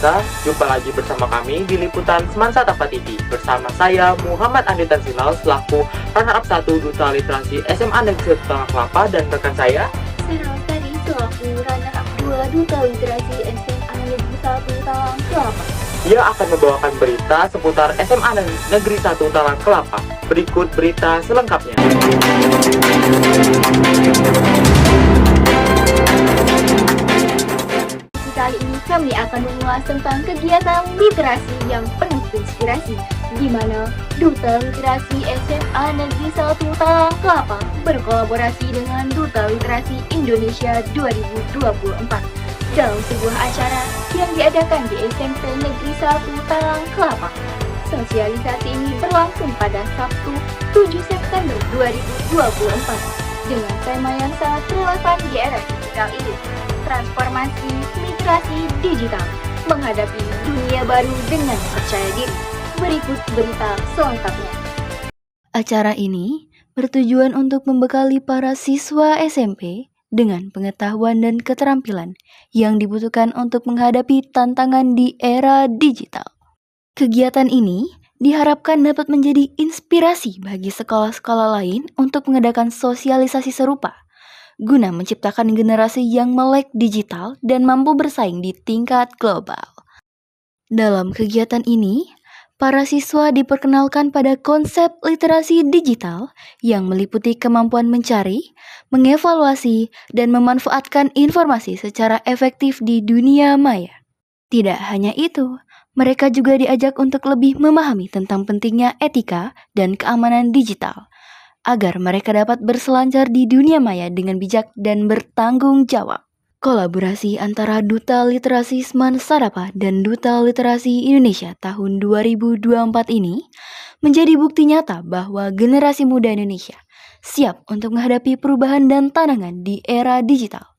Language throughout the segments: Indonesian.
pemirsa, jumpa lagi bersama kami di Liputan Semansa Tapa TV. Bersama saya Muhammad Andri Tansilal selaku runner-up 1 Duta Literasi SMA Negeri 1 Talang Kelapa, dan rekan saya Sarah tadi selaku runner-up 2 Duta Literasi SMA Negeri 1 Talang Kelapa. Ia akan membawakan berita seputar SMA Negeri 1 Talang Kelapa. Berikut berita selengkapnya. Kali ini kami akan mengulas tentang kegiatan literasi yang penuh inspirasi, di mana Duta Literasi SMA Negeri 1 Talang Kelapa berkolaborasi dengan Duta Literasi Indonesia 2024 dalam sebuah acara yang diadakan di SMP Negeri 1 Talang Kelapa. Sosialisasi ini berlangsung pada Sabtu 7 September 2024 dengan tema yang sangat relevan di era digital ini, transformasi literasi digital menghadapi dunia baru dengan percaya diri. Berikut berita selengkapnya. Acara ini bertujuan untuk membekali para siswa SMP dengan pengetahuan dan keterampilan yang dibutuhkan untuk menghadapi tantangan di era digital. Kegiatan ini diharapkan dapat menjadi inspirasi bagi sekolah-sekolah lain untuk mengadakan sosialisasi serupa, guna menciptakan generasi yang melek digital dan mampu bersaing di tingkat global. Dalam kegiatan ini, para siswa diperkenalkan pada konsep literasi digital yang meliputi kemampuan mencari, mengevaluasi, dan memanfaatkan informasi secara efektif di dunia maya. Tidak hanya itu, mereka juga diajak untuk lebih memahami tentang pentingnya etika dan keamanan digital, agar mereka dapat berselancar di dunia maya dengan bijak dan bertanggung jawab. Kolaborasi antara Duta Literasi Semansa Tapa dan Duta Literasi Indonesia tahun 2024 ini menjadi bukti nyata bahwa generasi muda Indonesia siap untuk menghadapi perubahan dan tantangan di era digital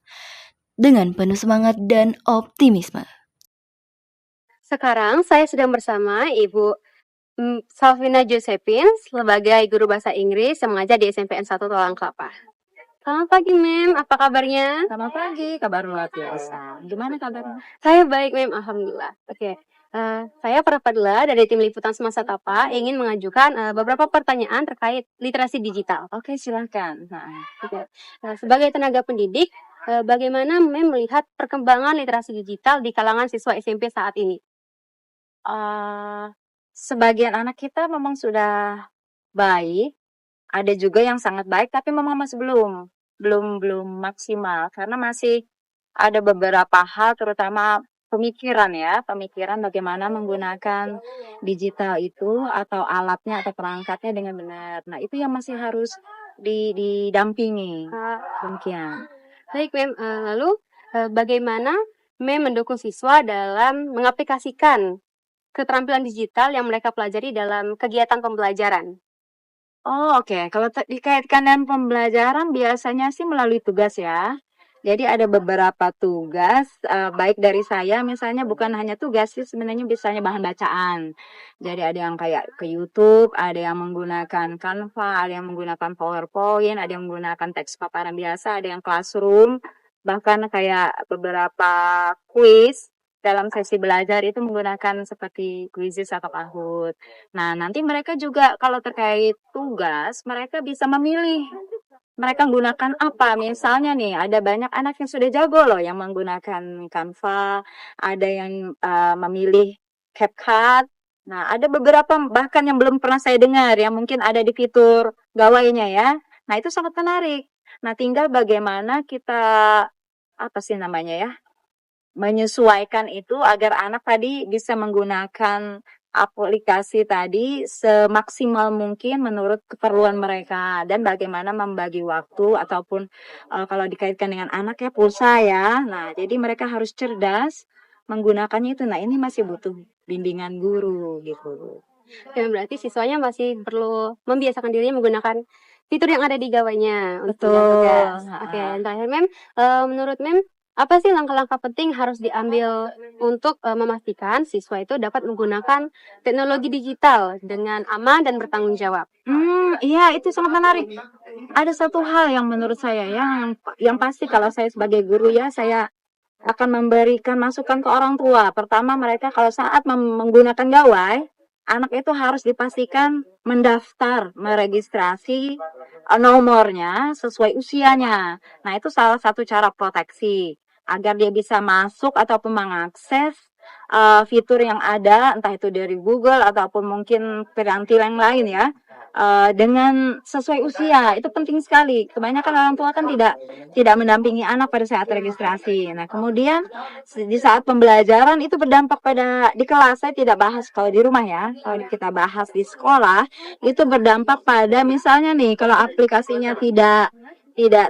dengan penuh semangat dan optimisme. Sekarang saya sedang bersama Ibu Salvina Josephine sebagai guru bahasa Inggris yang mengajar di SMPN 1 Talang Kelapa. Selamat pagi, Mem. Apa kabarnya? Selamat pagi, kabar luar biasa. Gimana kabarnya? Saya baik, Mem. Alhamdulillah. Oke. Saya Prapadula dari tim Liputan Semansa Tapa ingin mengajukan beberapa pertanyaan terkait literasi digital. Oke, silahkan. Oke. Sebagai tenaga pendidik, bagaimana Mem melihat perkembangan literasi digital di kalangan siswa SMP saat ini? Sebagian anak kita memang sudah baik, ada juga yang sangat baik, tapi memang masih belum maksimal karena masih ada beberapa hal, terutama pemikiran bagaimana menggunakan digital itu atau alatnya atau perangkatnya dengan benar. Nah, itu yang masih harus didampingi. Demikian. Baik, Mem. Lalu bagaimana Mem mendukung siswa dalam mengaplikasikan keterampilan digital yang mereka pelajari dalam kegiatan pembelajaran? Oke. Kalau dikaitkan dengan pembelajaran biasanya sih melalui tugas ya. Jadi ada beberapa tugas, baik dari saya misalnya, bukan hanya tugas sih sebenarnya, misalnya bahan bacaan. Jadi ada yang kayak ke YouTube, ada yang menggunakan Canva, ada yang menggunakan PowerPoint, ada yang menggunakan teks paparan biasa, ada yang classroom, bahkan kayak beberapa quiz dalam sesi belajar itu menggunakan seperti quizzes atau Kahoot. Nah, nanti mereka juga kalau terkait tugas, mereka bisa memilih mereka menggunakan apa. Misalnya nih, ada banyak anak yang sudah jago loh yang menggunakan Canva, ada yang memilih CapCut. Nah, ada beberapa bahkan yang belum pernah saya dengar yang mungkin ada di fitur gawainya ya. Nah, itu sangat menarik. Nah, tinggal bagaimana kita menyesuaikan itu agar anak tadi bisa menggunakan aplikasi tadi semaksimal mungkin menurut keperluan mereka, dan bagaimana membagi waktu ataupun kalau dikaitkan dengan anak ya pulsa ya. Nah, jadi mereka harus cerdas menggunakannya itu. Nah, ini masih butuh bimbingan guru gitu. Ya, berarti siswanya masih perlu membiasakan dirinya menggunakan fitur yang ada di gawainya untuk Betul. tugas. Oke, terakhir Mem, menurut Mem, apa sih langkah-langkah penting harus diambil untuk memastikan siswa itu dapat menggunakan teknologi digital dengan aman dan bertanggung jawab? Iya, itu sangat menarik. Ada satu hal yang menurut saya yang pasti kalau saya sebagai guru ya, saya akan memberikan masukan ke orang tua. Pertama, mereka kalau saat menggunakan gawai, anak itu harus dipastikan mendaftar, meregistrasi nomornya sesuai usianya. Nah, itu salah satu cara proteksi agar dia bisa masuk ataupun mengakses fitur yang ada, entah itu dari Google ataupun mungkin piranti yang lain ya, dengan sesuai usia. Itu penting sekali. Kebanyakan orang tua kan tidak mendampingi anak pada saat registrasi. Nah, kemudian di saat pembelajaran itu berdampak pada di kelas. Saya tidak bahas kalau di rumah ya. Kalau kita bahas di sekolah, itu berdampak pada misalnya nih, kalau aplikasinya tidak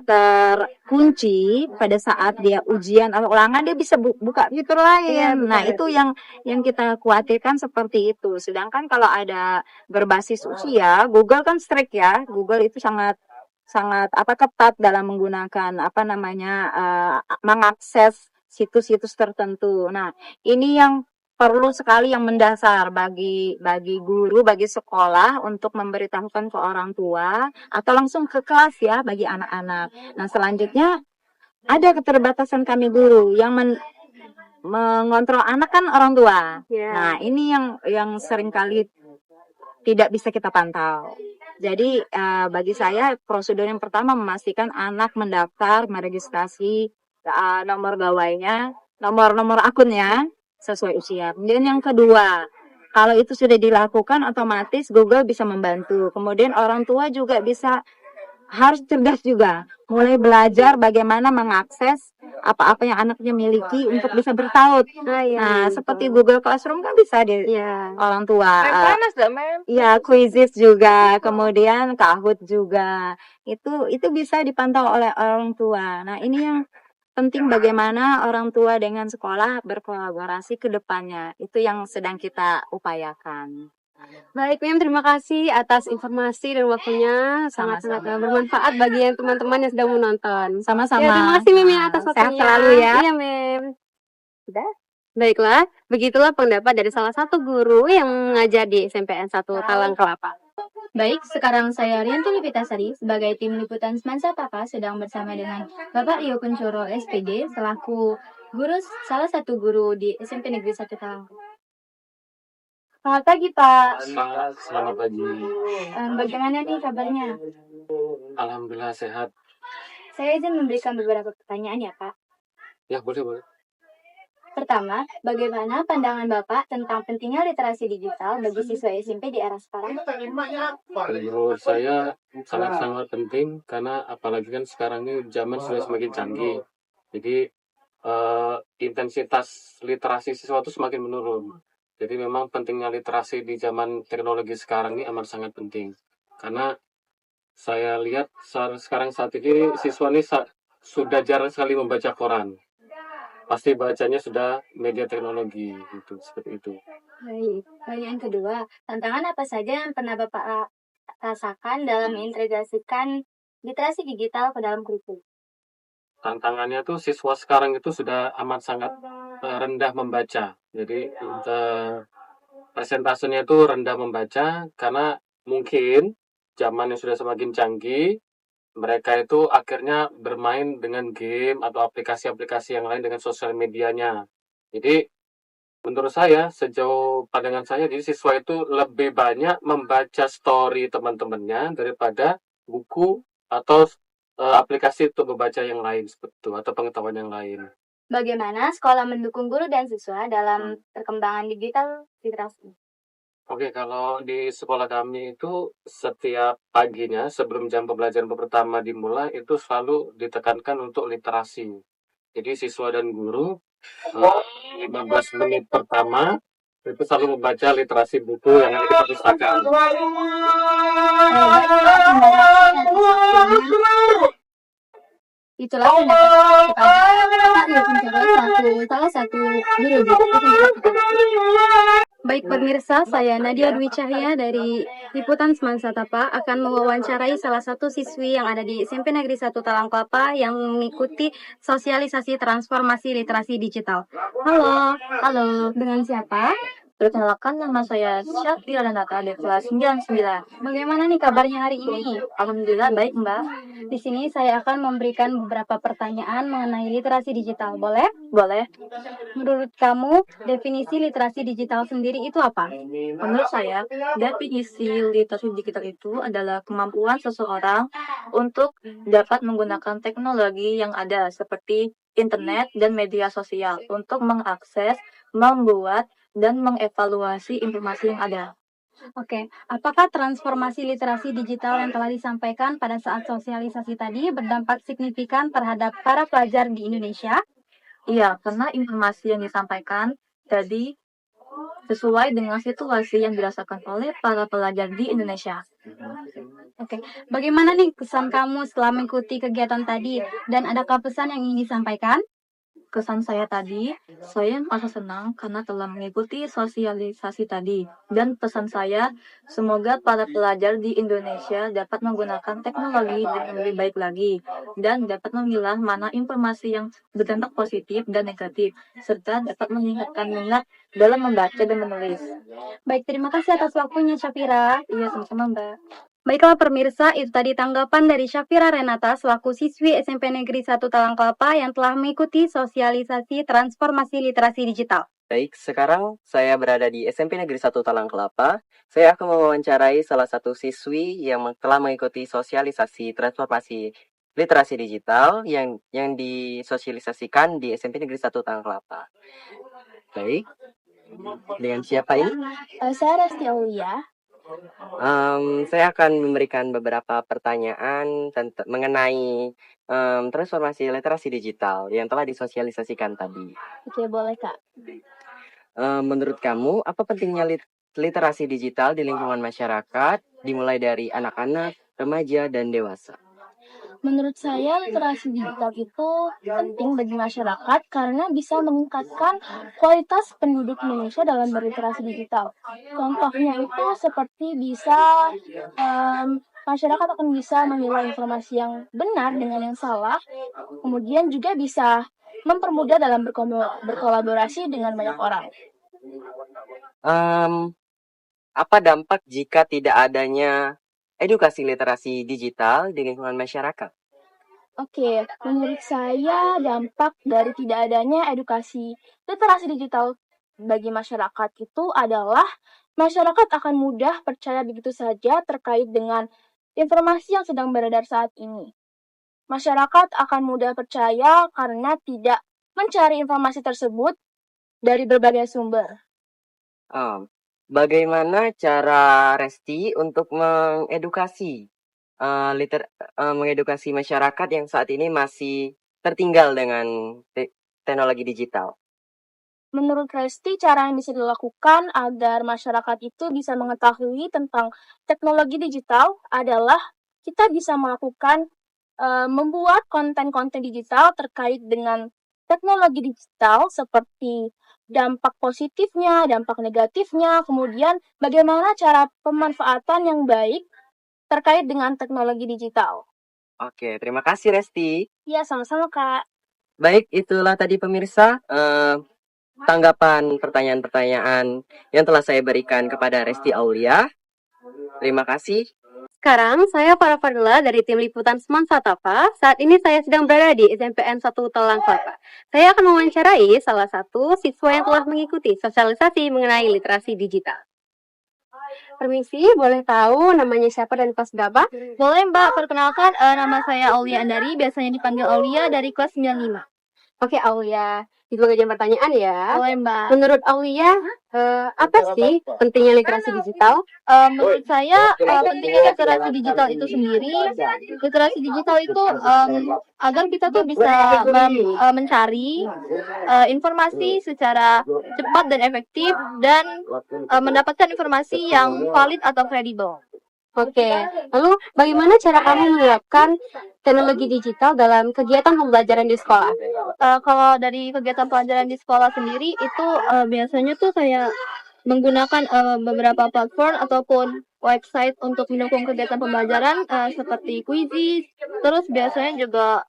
terkunci pada saat dia ujian atau ulangan, dia bisa buka fitur lain. Nah, itu yang kita khawatirkan seperti itu. Sedangkan kalau ada berbasis usia, Google kan strict ya. Google itu sangat ketat dalam menggunakan mengakses situs-situs tertentu. Nah, ini yang perlu sekali yang mendasar bagi guru, bagi sekolah untuk memberitahukan ke orang tua atau langsung ke kelas ya bagi anak-anak. Nah, selanjutnya ada keterbatasan kami guru yang mengontrol anak kan orang tua. Nah, ini yang seringkali tidak bisa kita pantau. Jadi bagi saya prosedur yang pertama memastikan anak mendaftar, meregistrasi nomor gawainya, nomor akunnya sesuai usia. Kemudian yang kedua, kalau itu sudah dilakukan, otomatis Google bisa membantu. Kemudian orang tua juga harus cerdas juga, mulai belajar bagaimana mengakses apa-apa yang anaknya miliki untuk bisa bertaut. Nah, seperti Google Classroom kan bisa orang tua. Ya, Quizzes juga, kemudian Kahoot juga. Itu bisa dipantau oleh orang tua. Nah, ini yang penting bagaimana orang tua dengan sekolah berkolaborasi ke depannya. Itu yang sedang kita upayakan. Baik, Mem, terima kasih atas informasi dan waktunya. Sangat-sangat bermanfaat bagi yang teman-teman yang sedang menonton. Sama-sama. Ya, terima kasih, Mem, ya, atas waktunya. Sehat selalu ya. Iya, Mem. Sudah? Baiklah, begitulah pendapat dari salah satu guru yang mengajar di SMPN 1 Talang Kelapa. Baik, sekarang saya Rianti Lipitasari sebagai tim liputan Semansa Papa sedang bersama dengan Bapak Rio Kuncoro SPD selaku salah satu guru di SMP Negeri 1 Talang. Selamat pagi, Pak. Selamat pagi. Bagaimana nih kabarnya? Alhamdulillah sehat. Saya izin memberikan beberapa pertanyaan ya, Pak. Ya, boleh. Pertama, bagaimana pandangan Bapak tentang pentingnya literasi digital bagi siswa SMP di era sekarang? Menurut saya sangat-sangat penting karena apalagi kan sekarang ini zaman sudah semakin canggih. Jadi intensitas literasi siswa itu semakin menurun. Jadi memang pentingnya literasi di zaman teknologi sekarang ini amat sangat penting. Karena saya lihat sekarang saat ini siswa ini sudah jarang sekali membaca koran. Pasti bacanya sudah media teknologi gitu, seperti itu. Baik, pertanyaan kedua, tantangan apa saja yang pernah Bapak rasakan dalam mengintegrasikan literasi digital ke dalam kurikulum? Tantangannya tuh siswa sekarang itu sudah amat sangat rendah membaca. Jadi presentasenya itu rendah membaca karena mungkin zaman yang sudah semakin canggih, mereka itu akhirnya bermain dengan game atau aplikasi-aplikasi yang lain dengan sosial medianya. Jadi menurut saya, sejauh pandangan saya, jadi siswa itu lebih banyak membaca story teman-temannya daripada buku atau aplikasi untuk membaca yang lain seperti itu atau pengetahuan yang lain. Bagaimana sekolah mendukung guru dan siswa dalam perkembangan digital literasi? Oke, kalau di sekolah kami itu setiap paginya sebelum jam pembelajaran pertama dimulai itu selalu ditekankan untuk literasi. Jadi siswa dan guru 15 menit pertama itu selalu membaca literasi buku yang ada di perpustakaan. Itulah pendapat Pak Rio Kuncoro salah satu guru di Baik pemirsa, saya Nadia Dwi Cahya dari Liputan Semansa Tapa akan mewawancarai salah satu siswi yang ada di SMP Negeri 1 Talang Kelapa yang mengikuti sosialisasi transformasi literasi digital. Halo, Halo, dengan siapa? Perkenalkan, nama saya Syafira Renata dari kelas 99. Bagaimana nih kabarnya hari ini? Alhamdulillah baik, Mbak. Di sini saya akan memberikan beberapa pertanyaan mengenai literasi digital. Boleh? Boleh. Menurut kamu, definisi literasi digital sendiri itu apa? Menurut saya, definisi literasi digital itu adalah kemampuan seseorang untuk dapat menggunakan teknologi yang ada seperti internet dan media sosial untuk mengakses, membuat, dan mengevaluasi informasi yang ada. Oke, apakah transformasi literasi digital yang telah disampaikan pada saat sosialisasi tadi berdampak signifikan terhadap para pelajar di Indonesia? Iya, karena informasi yang disampaikan tadi sesuai dengan situasi yang dirasakan oleh para pelajar di Indonesia. Oke, bagaimana nih kesan kamu setelah mengikuti kegiatan tadi? Dan adakah pesan yang ingin disampaikan? Kesan saya tadi, saya merasa senang karena telah mengikuti sosialisasi tadi. Dan pesan saya, semoga para pelajar di Indonesia dapat menggunakan teknologi dengan lebih baik lagi. Dan dapat memilah mana informasi yang berdampak positif dan negatif. Serta dapat meningkatkan minat dalam membaca dan menulis. Baik, terima kasih atas waktunya, Syafira. Iya, sama-sama, Mbak. Baiklah pemirsa, itu tadi tanggapan dari Syafira Renata selaku siswi SMP Negeri 1 Talang Kelapa yang telah mengikuti sosialisasi transformasi literasi digital. Baik, sekarang saya berada di SMP Negeri 1 Talang Kelapa. Saya akan mewawancarai salah satu siswi yang telah mengikuti sosialisasi transformasi literasi digital yang disosialisasikan di SMP Negeri 1 Talang Kelapa. Baik, dengan siapa ini? Saya Resti Aulia. Saya akan memberikan beberapa pertanyaan mengenai transformasi literasi digital yang telah disosialisasikan tadi. Oke, boleh Kak. Menurut kamu, apa pentingnya literasi digital di lingkungan masyarakat, dimulai dari anak-anak, remaja, dan dewasa? Menurut saya, literasi digital itu penting bagi masyarakat karena bisa meningkatkan kualitas penduduk Indonesia dalam berliterasi digital. Contohnya itu seperti bisa masyarakat akan bisa memilah informasi yang benar dengan yang salah, kemudian juga bisa mempermudah dalam berkolaborasi dengan banyak orang. Apa dampak jika tidak adanya edukasi literasi digital di lingkungan masyarakat? Oke, menurut saya dampak dari tidak adanya edukasi literasi digital bagi masyarakat itu adalah masyarakat akan mudah percaya begitu saja terkait dengan informasi yang sedang beredar saat ini. Masyarakat akan mudah percaya karena tidak mencari informasi tersebut dari berbagai sumber. Bagaimana cara Resti untuk mengedukasi mengedukasi masyarakat yang saat ini masih tertinggal dengan teknologi digital? Menurut Resti, cara yang bisa dilakukan agar masyarakat itu bisa mengetahui tentang teknologi digital adalah kita bisa melakukan membuat konten-konten digital terkait dengan teknologi digital seperti dampak positifnya, dampak negatifnya, kemudian bagaimana cara pemanfaatan yang baik terkait dengan teknologi digital. Oke, terima kasih Resti. Ya, sama-sama Kak. Baik, itulah tadi pemirsa tanggapan pertanyaan-pertanyaan yang telah saya berikan kepada Resti Aulia. Terima kasih. Sekarang saya Farah Fadila dari tim liputan Semansa Tapa. Saat ini saya sedang berada di SMPN 1 Talang Kelapa. Saya akan mewawancarai salah satu siswa yang telah mengikuti sosialisasi mengenai literasi digital. Permisi, boleh tahu namanya siapa dan kelas berapa? Boleh Mbak, perkenalkan nama saya Aulia Andari, biasanya dipanggil Aulia dari kelas 95. Oke Aulia, itu bagian pertanyaan ya. Boleh Mbak. Menurut Aulia, apa sih pentingnya literasi digital? Menurut saya pentingnya literasi digital itu sendiri, literasi digital itu agar kita tuh bisa mencari informasi secara cepat dan efektif dan mendapatkan informasi yang valid atau kredibel. Oke, lalu bagaimana cara kamu menerapkan teknologi digital dalam kegiatan pembelajaran di sekolah? Kalau dari kegiatan pelajaran di sekolah sendiri itu biasanya tuh saya menggunakan beberapa platform ataupun website untuk mendukung kegiatan pembelajaran seperti Quizizz. Terus biasanya juga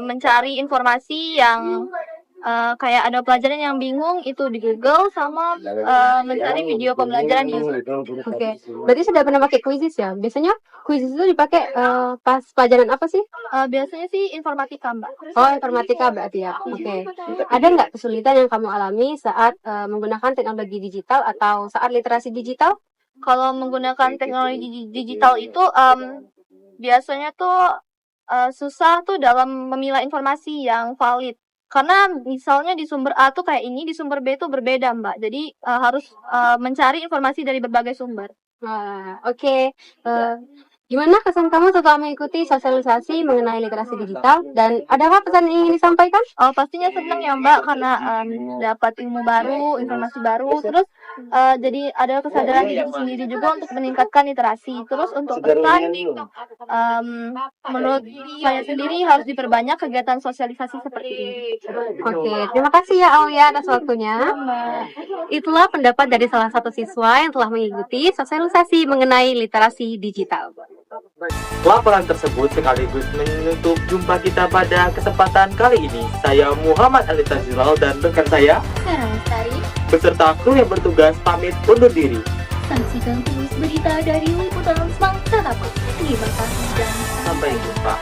mencari informasi yang kayak ada pelajaran yang bingung itu di Google sama mencari video pembelajaran di YouTube. Oke, berarti sudah pernah pakai quizzes ya? Biasanya quizzes itu dipakai pas pelajaran apa sih? Biasanya sih informatika, Mbak. Oh, informatika berarti ya. Oke. Ada nggak kesulitan yang kamu alami saat menggunakan teknologi digital atau saat literasi digital? Kalau menggunakan teknologi digital itu biasanya tuh susah tuh dalam memilah informasi yang valid. Karena misalnya di sumber A tuh kayak ini, di sumber B tuh berbeda, Mbak. Jadi harus mencari informasi dari berbagai sumber. Wah, oke. Gimana kesan kamu setelah mengikuti sosialisasi mengenai literasi digital? Dan adakah pesan yang ingin disampaikan? Pastinya senang ya, Mbak, karena dapat ilmu baru, informasi baru, terus jadi ada kesadaran diri sendiri juga untuk meningkatkan literasi. Terus untuk pesan, menurut saya sendiri harus diperbanyak kegiatan sosialisasi seperti ini. Oke, terima kasih ya Aulia atas waktunya. Itulah pendapat dari salah satu siswa yang telah mengikuti sosialisasi mengenai literasi digital. Laporan tersebut sekaligus menutup jumpa kita pada kesempatan kali ini. Saya Muhammad Anita Zilal dan rekan saya Sarah Lestari, beserta kru yang bertugas pamit undur diri. saksikan terus berita dari Liputan Smart Terima kasih dan Sampai jumpa.